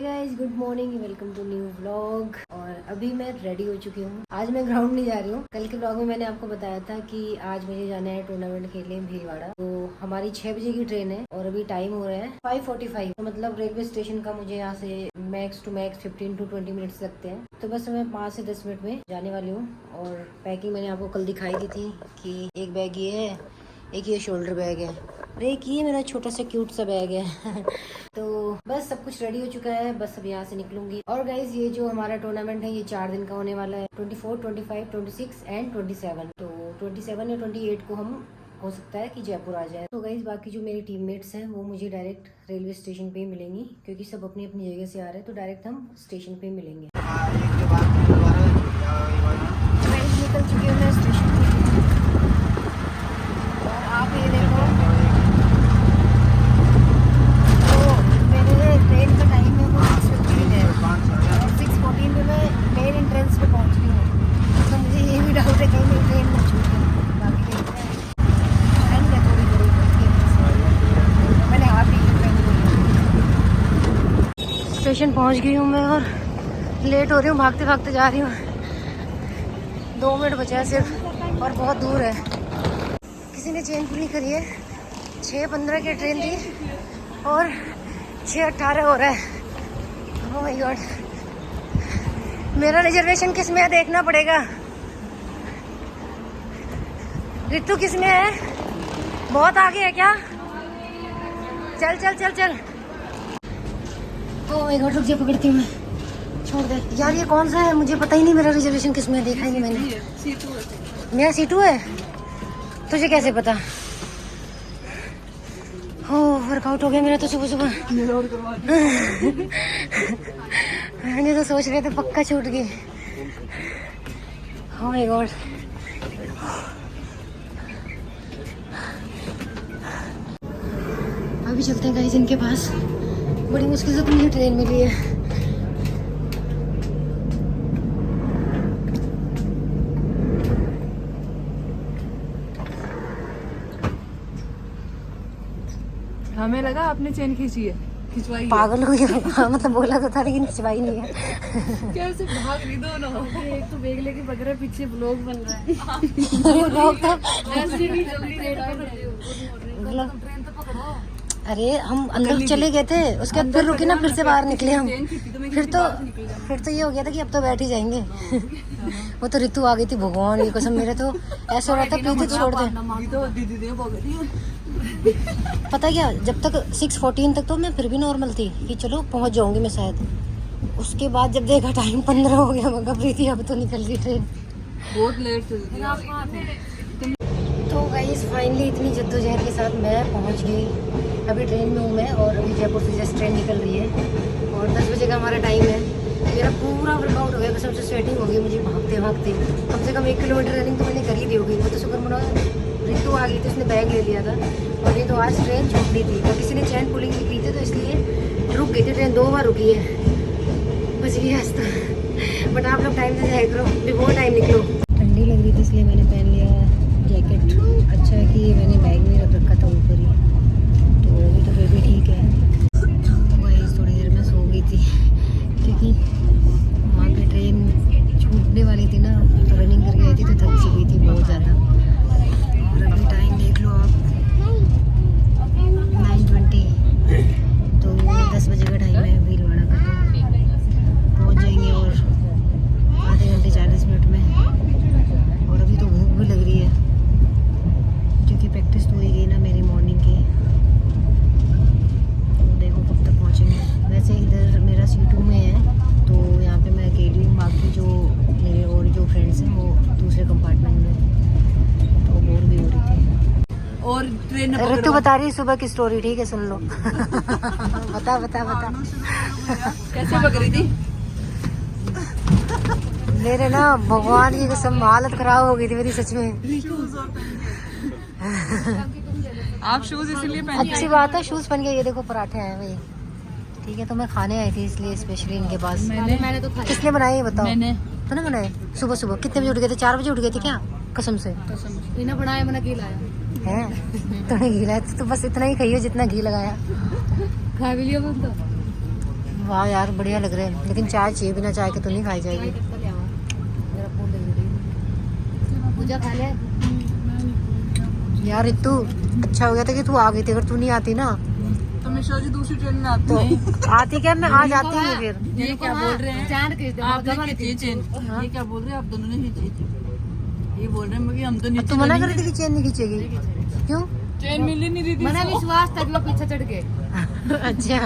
Guys, good morning, welcome to new vlog. और अभी मैं रेडी हो चुकी हूँ। आज मैं ग्राउंड नहीं जा रही हूँ। कल के व्लॉग में मैंने आपको बताया था कि आज मुझे जाना है टूर्नामेंट खेलने भीलवाड़ा। तो हमारी 6 बजे की ट्रेन है और अभी टाइम हो रहा है 5:45। तो मतलब रेलवे स्टेशन का मुझे यहाँ से max to max 15 to 20 minutes लगते हैं। तो बस मैं 5 से 10 मिनट में जाने वाली हूँ। और पैकिंग मैंने आपको कल दिखाई दी थी कि एक बैग ये है, एक ये शोल्डर बैग है, और एक ये मेरा छोटा सा क्यूट सा बैग है। तो बस सब कुछ रेडी हो चुका है, बस अब यहाँ से निकलूंगी। और गाइज, ये जो हमारा टूर्नामेंट है ये 4 दिन का होने वाला है, 24, 25, 26 एंड 27। तो 27 या 28 को हम हो सकता है कि जयपुर आ जाए। तो गाइज, बाकी जो मेरी टीममेट्स हैं वो मुझे डायरेक्ट रेलवे स्टेशन पे ही मिलेंगी, क्योंकि सब अपनी अपनी जगह से आ रहे हैं। तो डायरेक्ट हम स्टेशन पे मिलेंगे। निकल चुके हैं स्टेशन पे और आप ये देखो, ट्रेन का टाइम है वो 6:15 है और 6:14 पे मैं मेन एंट्रेंस पे पहुंच रही हूँ। तो मुझे ये भी डाउट है कहीं मेरी ट्रेन ना छूट जाए। बाकी देखते हैं, ठंड है थोड़ी मैंने हाथ ही स्टेशन पहुंच गई हूँ मैं और लेट हो रही हूँ, भागते भागते जा रही हूँ। 2 मिनट बचा है सिर्फ और बहुत दूर है। किसी ने चेंज नहीं करी है। 6:15 की ट्रेन थी और 6:18 हो रहा है। ओह माय गॉड, मेरा रिजर्वेशन किस में है देखना पड़ेगा। रितु किस में है? बहुत आगे है क्या? चल चल चल चल। ओह माय गॉड, रुक जा, पकड़ती हूँ मैं। छोड़ दे यार, ये कौन सा है? मुझे पता ही नहीं मेरा रिजर्वेशन किस में है, देखा ही नहीं मैंने। मेरा C2 है? तुझे कैसे पता? हो, वर्कआउट हो गया मेरा तो सुबह सुबह। मैंने तो सोच रहे थे पक्का छूट गई। ओह माय गॉड, अभी चलते हैं गाइस इनके पास। बड़ी मुश्किल से तो मुझे ट्रेन मिली है। हमें लगा आपने चेन खींची है, खिंचवाई है। पागल हो गया। मतलब बोला तो था लेकिन खिंचवाई नहीं है। कैसे भाग रही दोनों? एक तो बैग लेके भग रहा है, पीछे ब्लॉग बन रहा है। ब्लॉग तो ऐसे भी जल्दी ट्रेन तो पकड़ो। अरे हम अंदर चले गए थे, उसके बाद फिर रुके ना, फिर से बाहर निकले हम। फिर तो ये हो गया था कि अब तो बैठ ही जाएंगे। वो तो ऋतु आ गई थी, भगवान की कसम, मेरे तो ऐसा हो रहा था प्रीति छोड़ दे। पता क्या, जब तक 6:14 तक तो मैं फिर भी नॉर्मल थी कि चलो पहुंच जाऊंगी मैं शायद। उसके बाद जब देखा टाइम 15 हो गया, मगर प्रीति अब तो निकल गई ट्रेन, बहुत लेट चलती। तो गाइस फाइनली इतनी जद्दोजहद के साथ मैं पहुंच गई। अभी ट्रेन में हूँ मैं और अभी जयपुर से जस्ट ट्रेन निकल रही है और 10 बजे का हमारा टाइम है। मेरा पूरा वर्कआउट हो गया, कसम से स्वेटिंग हो गई मुझे भागते भागते। कम से कम 1 किलोमीटर रनिंग तो मैंने कर ही दी होगी। वो तो शुक्र मना ऋतु आ गई थी, उसने बैग ले लिया था। और ये तो आज ट्रेन छूट रही थी और किसी ने चैन पुलिंग नहीं की थी, तो इसलिए रुक गई थी ट्रेन। 2 बार रुकी है, बच गई आज तो। बट आप लोग टाइम से जाया करो, बिफोर टाइम निकलो। ठंडी लग रही थी इसलिए मैंने पहन लिया जैकेट। अच्छा है कि ये मैंने बैग में रख रखा था ऊपर ही, तो अभी तो फिर भी ठीक है। वही थोड़ी देर में सो गई थी क्योंकि वहाँ पे ट्रेन छूटने वाली थी ना, तो रनिंग करके आई थी तो थक सी गई थी बहुत ज़्यादा। और अभी टाइम देख लो आप, 9:20। तो 10 बजे का टाइम है भीलवाड़ा का, तो पहुँच जाएंगे और आधे घंटे 40 मिनट में। और अभी तो भूख भी लग रही है क्योंकि प्रैक्टिस तो हुई गई ना मेरी मॉर्निंग की। तो देखो कब तक पहुँचेंगे। वैसे इधर मेरा C2 में है, तो यहाँ पे मैं अकेली हूँ, बाकी जो मेरे और जो फ्रेंड्स हैं वो दूसरे कंपार्टमेंट में। तो बोर भी हो रही थी। और ट्रेन ऋतु बता रही सुबह की स्टोरी, ठीक है सुन लो। बता बता बता। कैसे पक रही थी? मेरे ना भगवान की कसम हालत खराब हो गई थी मेरी सच में। आप शूज इसीलिए पहन अच्छी बात है, शूज पहन के। ये देखो पराठे आए भाई, ठीक है। तो मैं खाने आई थी इसलिए स्पेशली इनके पास। मैंने तो खाया। किसने बनाए ये बताओ? मैंने। तो ना बनाए? सुबह सुबह कितने बजे उठ गए थे? 4 बजे उठ गए थे क्या? कसम से। इन्हें बनाया, मैंने घी लाया है। तूने घी लाया तो बस इतना ही खाइयो जितना घी लगाया। खा भी लिया तो। वाह यार बढ़िया लग रहे हैं, लेकिन चाय चाहिए, बिना चाय के तो नहीं खाई जाएगी। पूजा खा ले यार। रितु अच्छा हो गया था कि तू आ गई थी, अगर तू नहीं आती ना तो मिश्रा जी दूसरी ट्रेन में आते तो आती क्या, मैं आज आती हूँ फिर। ये क्या बोल रहे हैं, आपने खींची चेन। ये क्या बोल रहे हैं, आप दोनों ने खींची थी। ये बोल रहे हैं कि हम तो नीचे। तू मना कर रही थी कि चेन नहीं खींचेगी, क्यों? चेन मिल ही नहीं रही थी। मैंने विश्वास था कि वो पीछे चढ़ गए। अच्छा ये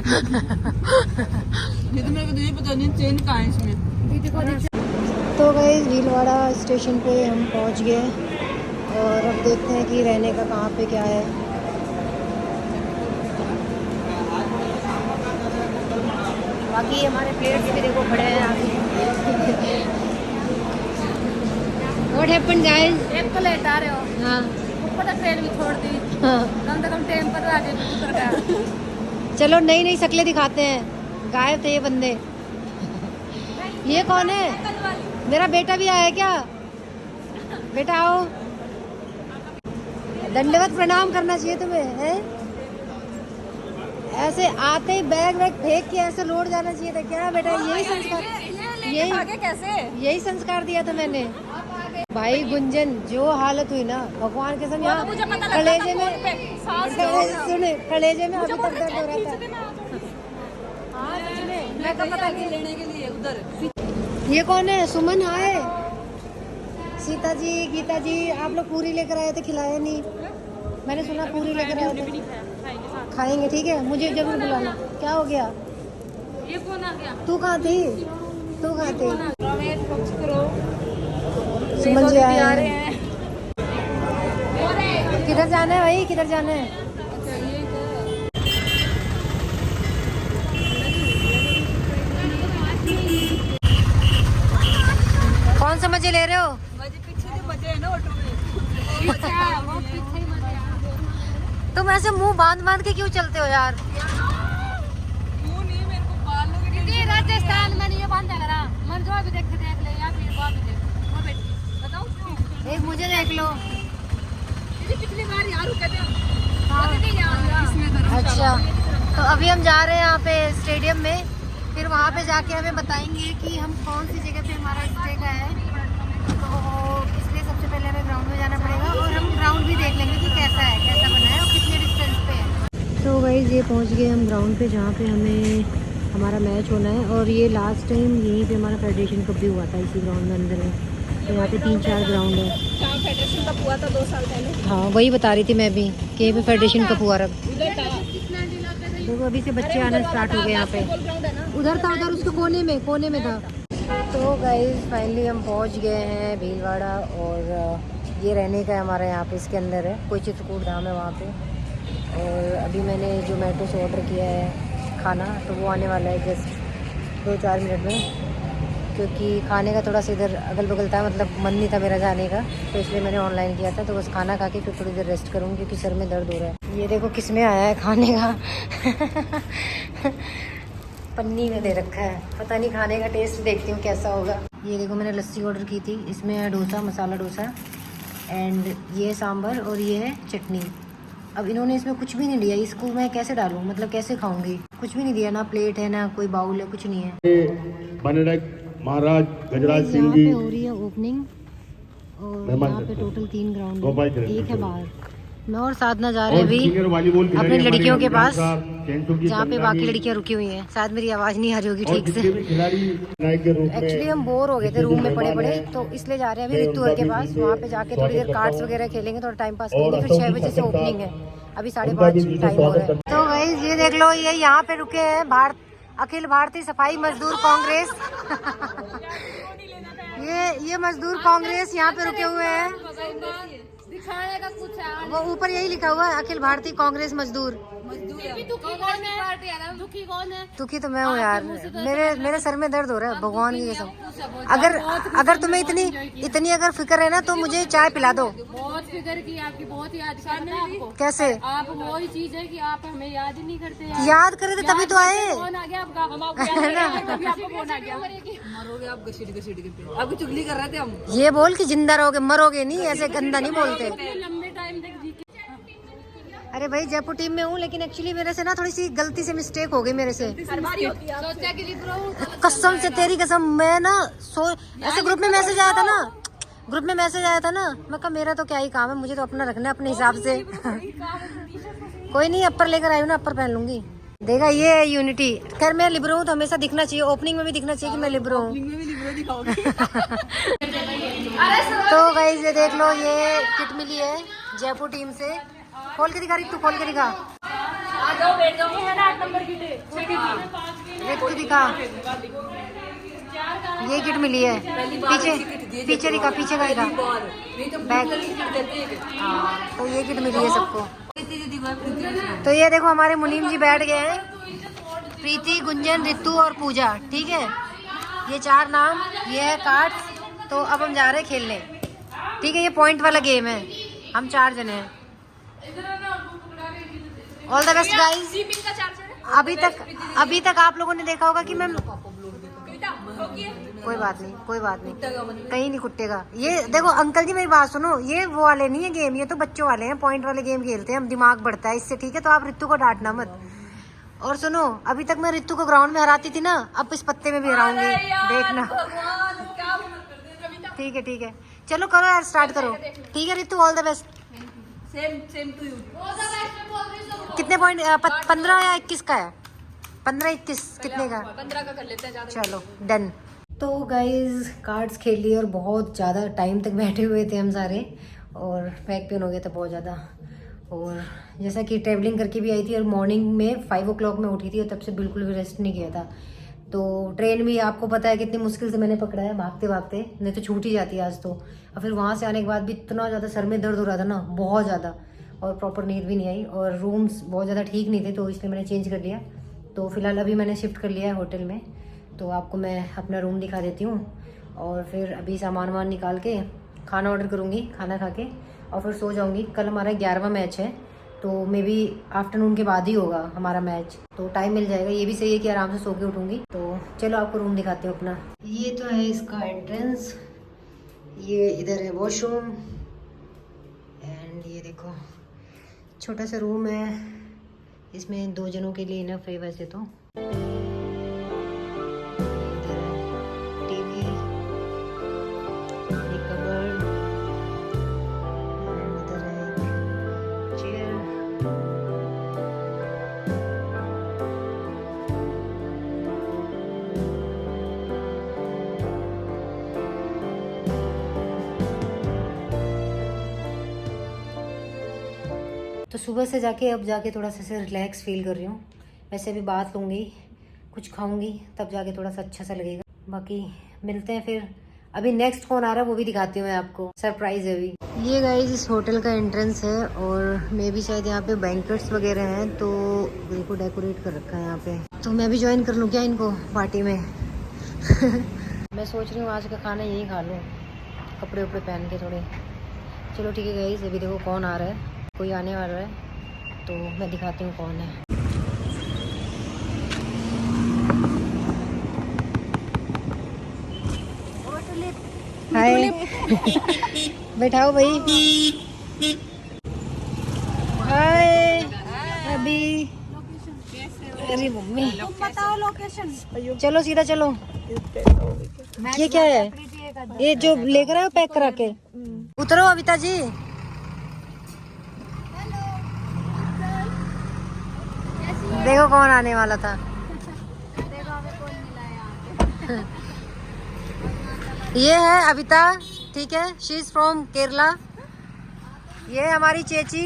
तो मेरे को ये पता नहीं चेन कहाँ है इसमें। तो गाइस भीलवाड़ा स्टेशन पे हम पहुंच गए और अब देखते हैं कि रहने का कहाँ पे क्या है। बाकी हमारे प्लेट्स भी देखो पड़े हैं आगे। What happened guys? एक तो लेट आ रहे हो। हाँ ऊपर तो ट्रेन भी छोड़ दी। हाँ कम से कम टाइम पर आ जाए उतर का। चलो नई नई शक्लें दिखाते हैं। गायब थे ये बंदे। ये कौन है? मेरा बेटा भी आया है क्या? बेटा आओ, दंडवत प्रणाम करना चाहिए तुम्हें है? ऐसे आते ही बैग वैग फेंक के ऐसे लौट जाना चाहिए था क्या बेटा? यही संस्कार, यही संस्कार दिया था मैंने। भाई गुंजन जो हालत हुई ना भगवान के समय, यहाँ कलेजे में सुने, कलेजे में अभी तक दर्द हो रहा था। हाँ मैं तो पता नहीं लेने के लिए उधर। ये कौन है? सुमन हाय। सीता जी, गीता जी, आप लोग पूरी लेकर आए थे, खिलाया नहीं। मैंने सुना पूरी लेकर आए थे। खाएंगे ठीक है, मुझे जरूर बुलाना। क्या हो गया? ये कौन आ गया? तू कहाँ थी? तू कहाँ थी? करो। सुमन जी आए हैं। किधर जाना है भाई, किधर जाना है? कौन सा मजे ले रहे हो? मजे पीछे जो मजे है ना ऑटो में। तुम ऐसे मुंह बांध बांध के क्यों चलते हो यार? मुंह नहीं, मेरे को बालों की राजस्थान में ये बांधा करा। मन जो भी देख ले या फिर बाप देख वो बेटी बताओ। एक मुझे देख लो। पिछली बार यार रुके थे इसमें। अच्छा तो अभी हम जा रहे हैं यहाँ पे स्टेडियम में, फिर वहाँ पे जाके हमें बताएंगे कि हम कौन सी जगह पे हमारा स्टे का है। तो इसलिए सबसे पहले हमें ग्राउंड में जाना पड़ेगा और हम ग्राउंड भी देख लेंगे कि कैसा है, कैसा बना है और कितने डिस्टेंस पे है। तो गाइस ये पहुँच गए हम ग्राउंड पे जहाँ पे हमें हमारा मैच होना है। और ये लास्ट टाइम यहीं पे हमारा फेडरेशन कप भी हुआ था, इसी ग्राउंड में अंदर में। तो यहाँ पे 3-4 ग्राउंड है। फेडरेशन कप हुआ था 2 साल पहले। हाँ वही बता रही थी मैं भी कि यहीं पे फेडरेशन कप हुआ। देखो अभी से बच्चे आना स्टार्ट हो गए यहाँ पे। उधर था, उधर उसके कोने में था। तो गाइस फाइनली हम पहुँच गए हैं भीलवाड़ा और ये रहने का हमारा यहाँ पे इसके अंदर है। कोई चित्रकूट धाम है वहाँ पे। और अभी मैंने जो मेट्रो से ऑर्डर किया है खाना, तो वो आने वाला है जस्ट 2-4 मिनट में। क्योंकि खाने का थोड़ा सा इधर अगल बगल था, मतलब मन नहीं था मेरा जाने का, तो इसलिए मैंने ऑनलाइन किया था। तो बस खाना खा के फिर थोड़ी देर रेस्ट करूँगी क्योंकि सर में दर्द हो रहा है। ये देखो किस में आया है खाने का पन्नी में दे रखा है, पता नहीं खाने का टेस्ट देखती हूँ कैसा होगा। ये देखो मैंने लस्सी ऑर्डर की थी, इसमें है डोसा, मसाला डोसा, एंड ये है सांभर और ये है चटनी। अब इन्होंने इसमें कुछ भी नहीं दिया, इसको मैं कैसे डालूँ, मतलब कैसे खाऊंगी? कुछ भी नहीं दिया, ना प्लेट है ना कोई बाउल है, कुछ नहीं है। महाराज गजराज सिंह यहाँ जी पे हो रही है ओपनिंग और यहाँ पे टोटल 3 ग्राउंड है, एक है बाहर। मैं और साधना जा रहे हैं अभी अपनी लड़कियों के पास, जहाँ पे बाकी लड़कियाँ रुकी हुई हैं। शायद मेरी आवाज़ नहीं आ रही होगी ठीक से। एक्चुअली हम बोर हो गए थे रूम में पड़े पड़े, तो इसलिए जा रहे हैं अभी रितु के पास। वहाँ पे जाके थोड़ी देर कार्ड्स वगैरह खेलेंगे, थोड़ा टाइम पास करेंगे। फिर 6 बजे से ओपनिंग है, अभी 5:30 टाइम हो रहा है। तो गाइस ये देख लो, ये यहाँ पे रुके हैं अखिल भारतीय सफाई मजदूर कांग्रेस ये मजदूर कांग्रेस यहाँ पे रुके हुए हैं। दिखाएगा कुछ है वो ऊपर यही लिखा हुआ है, अखिल भारतीय कांग्रेस मजदूर। दुखी कौन है? दुखी तो मैं हूँ यार, मेरे सर में दर्द हो रहा है भगवान की कसम। अगर तुम्हें इतनी अगर फिक्र है ना तो मुझे चाय पिला दो। बहुत फिक्र की आपकी, बहुत याद करना है आपको। कैसे? आप वही चीज है कि आप हमें याद ही नहीं करते। याद करे थे तभी तो आए। फोन आ गया आपका, हम आपको याद नहीं, आपको फोन आ गया। मरोगे आप घसीट के पे, आपकी चुगली कर रहे थे हम। ये बोल कि जिंदा रहोगे, मरोगे नहीं, ऐसे गंदा नहीं बोलते। लंबे टाइम तक जी के अरे भाई जयपुर टीम में हूँ, लेकिन एक्चुअली मेरे से ना थोड़ी सी गलती से मिस्टेक हो गई मेरे से। सोचा कि कसम से तेरी कसम, मैं ना ऐसे ग्रुप में मैसेज आया था ना, मैं कहा मेरा तो क्या ही काम है, मुझे तो अपना रखना है अपने हिसाब से। कोई नहीं, अपर लेकर आई हूँ ना, अपर पहन लूंगी। देखा, ये है यूनिटी। खैर मैं लिब्रो हूँ तो हमेशा दिखना चाहिए, ओपनिंग में भी दिखना चाहिए कि मैं लिब्रो हूँ। तो गाइस ये देख लो, ये किट मिली है जयपुर टीम से। खोल के दिखा रितु, खोल के दिखा रितु, दिखा। ये किट मिली है, पीछे दिखा, पीछे का दिखा बैग। तो ये किट मिली है सबको। तो ये देखो हमारे मुनीम जी बैठ गए हैं, प्रीति, गुंजन, रितु और पूजा, ठीक है। ये 4 नाम, ये है कार्ड्स। तो अब हम जा रहे हैं खेलने, ठीक है। ये पॉइंट वाला गेम है, हम 4 जने हैं। All the best guys. अभी तक आप लोगों ने देखा होगा कि मैं, कोई बात नहीं, कहीं नहीं कुट्टेगा। ये देखो अंकल जी, मेरी बात सुनो, ये वो वाले नहीं है गेम, ये तो बच्चों वाले हैं, पॉइंट वाले गेम खेलते हैं हम, दिमाग बढ़ता है इससे, ठीक है। तो आप रितु को डांटना मत। और सुनो, अभी तक मैं रितु को ग्राउंड में हराती थी ना, अब इस पत्ते में भी हराऊंगी, देखना। ठीक है, चलो करो यार, स्टार्ट करो, ठीक है Ritu, all the best. Same to you. कितने पॉइंट, 15 या 21 का है? 15-21 कितने का? 15 का कर लेते हैं, ज्यादा। चलो डन। तो गाइज कार्ड्स खेल लिए और बहुत ज़्यादा टाइम तक बैठे हुए थे हम सारे, और बैक पेन हो गया था बहुत ज़्यादा। और जैसा कि ट्रैवलिंग करके भी आई थी, और मॉर्निंग में 5 o'clock में उठी थी, और तब से बिल्कुल भी रेस्ट नहीं किया था। तो ट्रेन भी आपको पता है कितनी मुश्किल से मैंने पकड़ा है, भागते भागते, नहीं तो छूट ही जाती है आज तो। और फिर वहाँ से आने के बाद भी इतना ज़्यादा सर में दर्द हो रहा था ना, बहुत ज़्यादा, और प्रॉपर नींद भी नहीं आई, और रूम्स बहुत ज़्यादा ठीक नहीं थे, तो इसलिए मैंने चेंज कर लिया। तो फिलहाल अभी मैंने शिफ्ट कर लिया है होटल में, तो आपको मैं अपना रूम दिखा देती हूँ। और फिर अभी सामान वामान निकाल के खाना ऑर्डर करूँगी, खाना खा के, और फिर सो जाऊँगी। कल हमारा 11वां मैच है, तो मे बी आफ्टरनून के बाद ही होगा हमारा मैच, तो टाइम मिल जाएगा। ये भी सही है कि आराम से सो के उठूँगी। तो चलो आपको रूम दिखाती हूँ अपना। ये तो है इसका एंट्रेंस, ये इधर है वॉशरूम, एंड ये देखो छोटा सा रूम है, इसमें 2 जनों के लिए इनफ है वैसे तो। इधर है टीवी, एक कबर्ड, इधर है एक चेयर। तो सुबह से अब जाके थोड़ा सा ऐसे रिलैक्स फील कर रही हूँ। वैसे अभी बात लूँगी, कुछ खाऊंगी, तब जाके थोड़ा सा अच्छा सा लगेगा। बाकी मिलते हैं फिर। अभी नेक्स्ट कौन आ रहा है वो भी दिखाती हूँ मैं आपको, सरप्राइज है अभी। ये गाइस इस होटल का एंट्रेंस है, और मे भी शायद यहाँ पे बैंक्वेट्स वगैरह हैं, तो देखो डेकोरेट कर रखा है यहाँ पे। तो मैं भी ज्वाइन कर लूँ क्या इनको पार्टी में? मैं सोच रही हूँ आज का खाना यही खा लूँ, कपड़े वपड़े पहन के थोड़े। चलो ठीक है गाइस, अभी देखो कौन आ रहा है, कोई आने वाला है, तो मैं दिखाती हूँ कौन है। हाय, बैठाओ भाई। हाय अभी, अरे मम्मी बताओ लोकेशन। चलो सीधा चलो। ये क्या है, ये जो लेकर आए पैक करा के? उतरो अविता जी। देखो कौन आने वाला था। देखो हमें कौन मिला है यहाँ पे। ये है अविता, ठीक है, शी इज फ्रॉम केरला। ये हमारी चेची,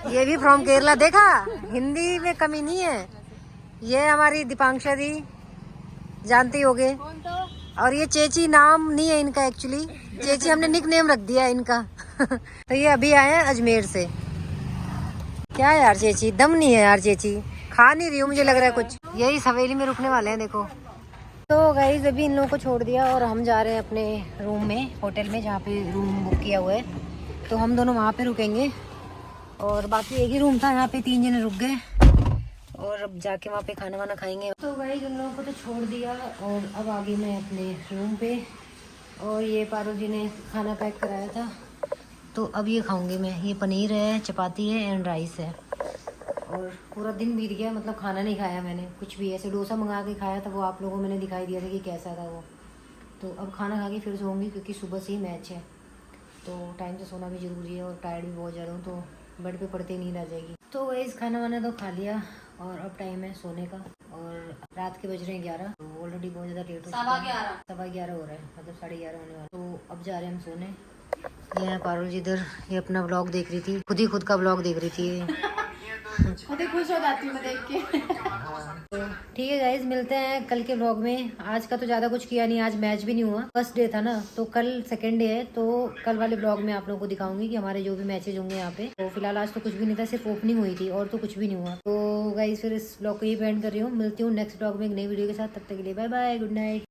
ये भी फ्रॉम केरला। देखा, हिंदी में कमी नहीं है। ये हमारी दीपांक्षा दी, जानती होगे। और ये चेची नाम नहीं है इनका, एक्चुअली चेची हमने निक नेम रख दिया है इनका। तो ये अभी आए हैं अजमेर से। क्या है यार चेची, दम नहीं है यार चेची, खा नहीं रही हूँ, मुझे लग रहा है कुछ। यही हवेली में रुकने वाले हैं देखो। तो गाइस अभी इन लोगों को छोड़ दिया और हम जा रहे हैं अपने रूम में, होटल में जहाँ पे रूम बुक किया हुआ है। तो हम दोनों वहाँ पे रुकेंगे, और बाकी एक ही रूम था, यहाँ पे 3 जने रुक गए, और अब जाके वहाँ पे खाना वाना खाएंगे। तो गाइस उन लोगों को तो छोड़ दिया, और अब आ गई मैं अपने रूम पे। और ये पारो जी ने खाना पैक कराया था, तो अब ये खाऊंगी मैं। ये पनीर है, चपाती है एंड राइस है। और पूरा दिन बीत गया, मतलब खाना नहीं खाया मैंने कुछ भी। ऐसे डोसा मंगा के खाया था, वो आप लोगों को मैंने दिखाई दिया था कि कैसा था वो। तो अब खाना खा के फिर सोऊंगी, क्योंकि सुबह से ही मैच है, तो टाइम से सोना भी ज़रूरी है। और टायर्ड भी बहुत ज़्यादा हूँ, तो बेड पे पड़ते ही नींद आ जाएगी। तो वही खाना वाना तो खा लिया, और अब टाइम है सोने का। और रात के बज रहे हैं 11, तो ऑलरेडी बहुत ज़्यादा लेट हो चुका है। 11:15 हो रहा है, मतलब 11:30 होने वाला। तो अब जा रहे हैं हम सोने। ये है पारुल जी इधर, ये अपना व्लॉग देख रही थी, खुद का व्लॉग देख रही थी ये। खुश हो जाती हूँ देख के। तो ठीक है गाइज, मिलते हैं कल के व्लॉग में। आज का तो ज़्यादा कुछ किया नहीं, आज मैच भी नहीं हुआ, फर्स्ट डे था ना। तो कल सेकंड डे है, तो कल वाले व्लॉग में आप लोगों को दिखाऊंगी कि हमारे जो भी मैचेज होंगे यहाँ पे। तो फिलहाल आज तो कुछ भी नहीं था, सिर्फ ओपनिंग हुई थी और तो कुछ भी नहीं हुआ। तो गाइज फिर इस व्लॉग को यही एंड कर रही हूँ। मिलती हूँ नेक्स्ट व्लॉग में एक नई वीडियो के साथ। तब तक के लिए बाय बाय, गुड नाइट।